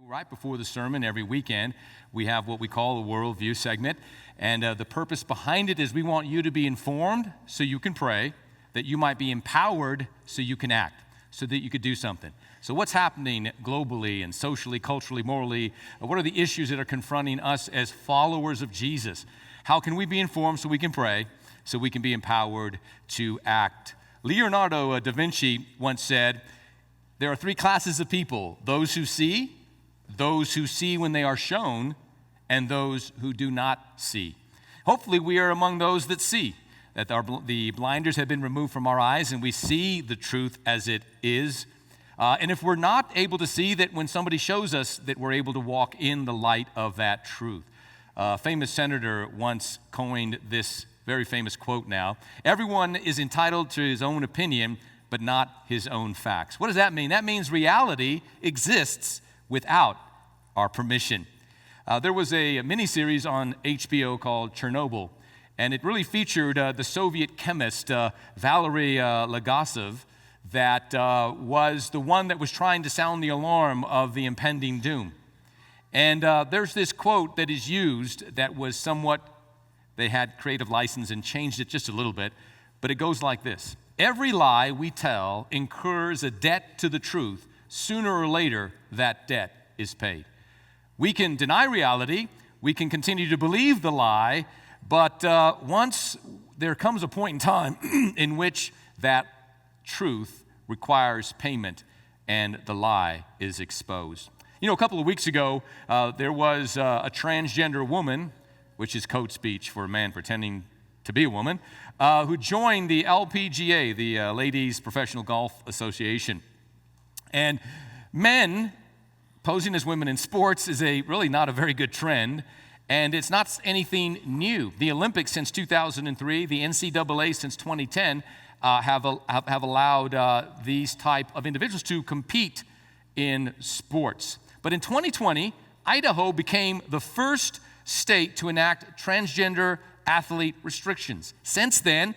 Right before the sermon every weekend, we have what we call a Worldview segment, and the purpose behind it is we want you to be informed so you can pray, that you might be empowered so you can act, so that you could do something. So what's happening globally and socially, culturally, morally? What are the issues that are confronting us as followers of Jesus? How can we be informed so we can pray, so we can be empowered to act? Leonardo da Vinci once said, there are three classes of people: those who see when they are shown, and those who do not see. Hopefully we are among those that see, that the blinders have been removed from our eyes and we see the truth as it is. And if we're not able to see, that when somebody shows us, that we're able to walk in the light of that truth. A famous senator once coined this very famous quote now: everyone is entitled to his own opinion, but not his own facts. What does that mean? That means reality exists without our permission. There was a miniseries on HBO called Chernobyl, and it really featured the Soviet chemist Valery Legasov, that was the one that was trying to sound the alarm of the impending doom. And there's this quote that is used that was somewhat, they had creative license and changed it just a little bit, but it goes like this: every lie we tell incurs a debt to the truth. Sooner or later, that debt is paid. We can deny reality, we can continue to believe the lie, but once there comes a point in time in which that truth requires payment and the lie is exposed. You know, a couple of weeks ago, there was a transgender woman, which is code speech for a man pretending to be a woman, who joined the LPGA, the Ladies Professional Golf Association. And men posing as women in sports is really not a very good trend, and it's not anything new. The Olympics since 2003, the NCAA since 2010 have allowed these type of individuals to compete in sports. But in 2020, Idaho became the first state to enact transgender athlete restrictions. Since then,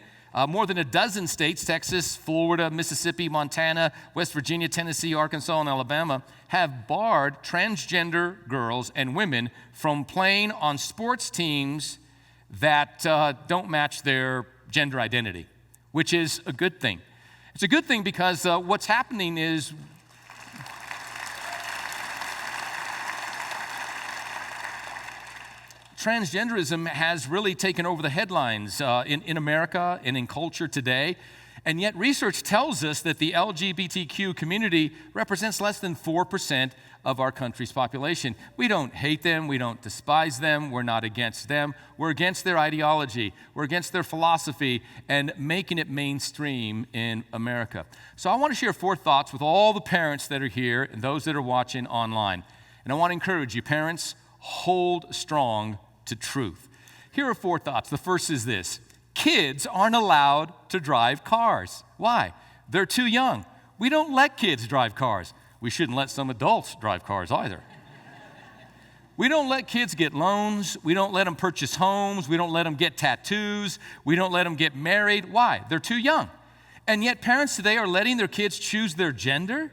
more than a dozen states, Texas, Florida, Mississippi, Montana, West Virginia, Tennessee, Arkansas, and Alabama, have barred transgender girls and women from playing on sports teams that don't match their gender identity, which is a good thing. It's a good thing because what's happening is transgenderism has really taken over the headlines in America and in culture today. And yet research tells us that the LGBTQ community represents less than 4% of our country's population. We don't hate them. We don't despise them. We're not against them. We're against their ideology. We're against their philosophy and making it mainstream in America. So I want to share 4 thoughts with all the parents that are here and those that are watching online. And I want to encourage you, parents, hold strong to truth. Here are 4 thoughts. The first is this: kids aren't allowed to drive cars. Why? They're too young. We don't let kids drive cars. We shouldn't let some adults drive cars either. We don't let kids get loans. We don't let them purchase homes. We don't let them get tattoos. We don't let them get married. Why? They're too young. And yet parents today are letting their kids choose their gender?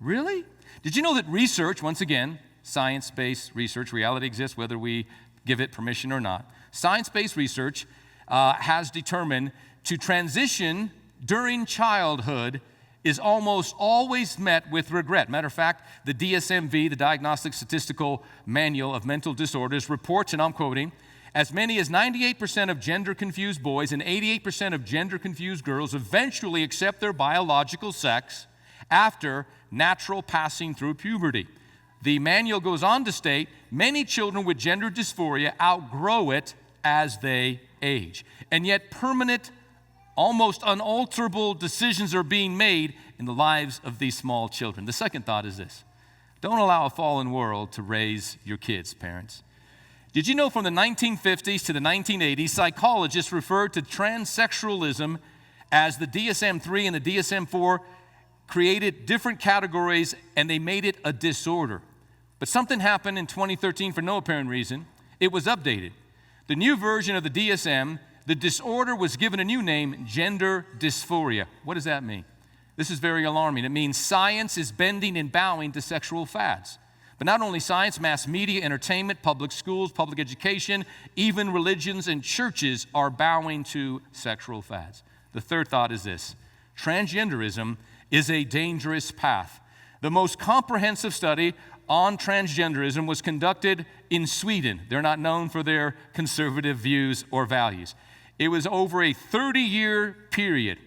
Really? Did you know that research, once again, science-based research, reality exists whether we give it permission or not. Science-based research has determined to transition during childhood is almost always met with regret. Matter of fact, the DSM-V, the Diagnostic Statistical Manual of Mental Disorders, reports, and I'm quoting, as many as 98% of gender-confused boys and 88% of gender-confused girls eventually accept their biological sex after natural passing through puberty. The manual goes on to state, many children with gender dysphoria outgrow it as they age. And yet permanent, almost unalterable decisions are being made in the lives of these small children. The second thought is this: don't allow a fallen world to raise your kids, parents. Did you know from the 1950s to the 1980s, psychologists referred to transsexualism as the DSM-3 and the DSM-4 created different categories and they made it a disorder. But something happened in 2013 for no apparent reason. It was updated. The new version of the DSM, the disorder was given a new name: gender dysphoria. What does that mean? This is very alarming. It means science is bending and bowing to sexual fads. But not only science, mass media, entertainment, public schools, public education, even religions and churches are bowing to sexual fads. The third thought is this: transgenderism is a dangerous path. The most comprehensive study on transgenderism was conducted in Sweden. They're not known for their conservative views or values. It was over a 30-year period,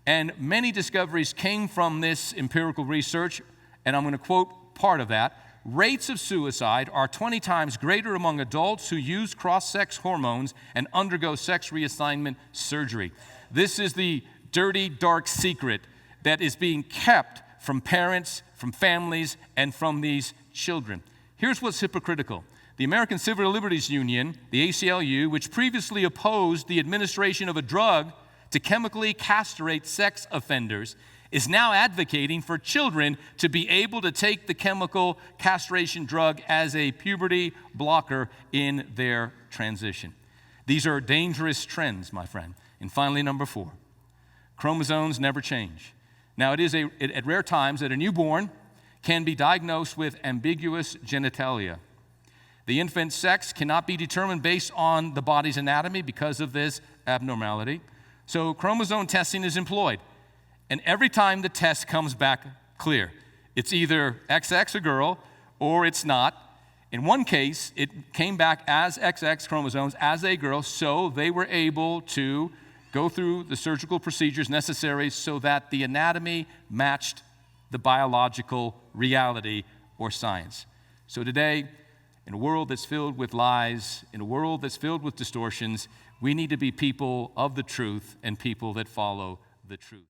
and many discoveries came from this empirical research, and I'm going to quote part of that. Rates of suicide are 20 times greater among adults who use cross-sex hormones and undergo sex reassignment surgery. This is the dirty, dark secret that is being kept from parents, from families, and from these children. Here's what's hypocritical. The American Civil Liberties Union, the ACLU, which previously opposed the administration of a drug to chemically castrate sex offenders, is now advocating for children to be able to take the chemical castration drug as a puberty blocker in their transition. These are dangerous trends, my friend. And finally, number 4, chromosomes never change. Now, it is at rare times that a newborn can be diagnosed with ambiguous genitalia. The infant's sex cannot be determined based on the body's anatomy because of this abnormality. So chromosome testing is employed. And every time the test comes back clear, it's either XX, a girl, or it's not. In one case, it came back as XX chromosomes, as a girl, so they were able to go through the surgical procedures necessary so that the anatomy matched the biological reality or science. So today, in a world that's filled with lies, in a world that's filled with distortions, we need to be people of the truth and people that follow the truth.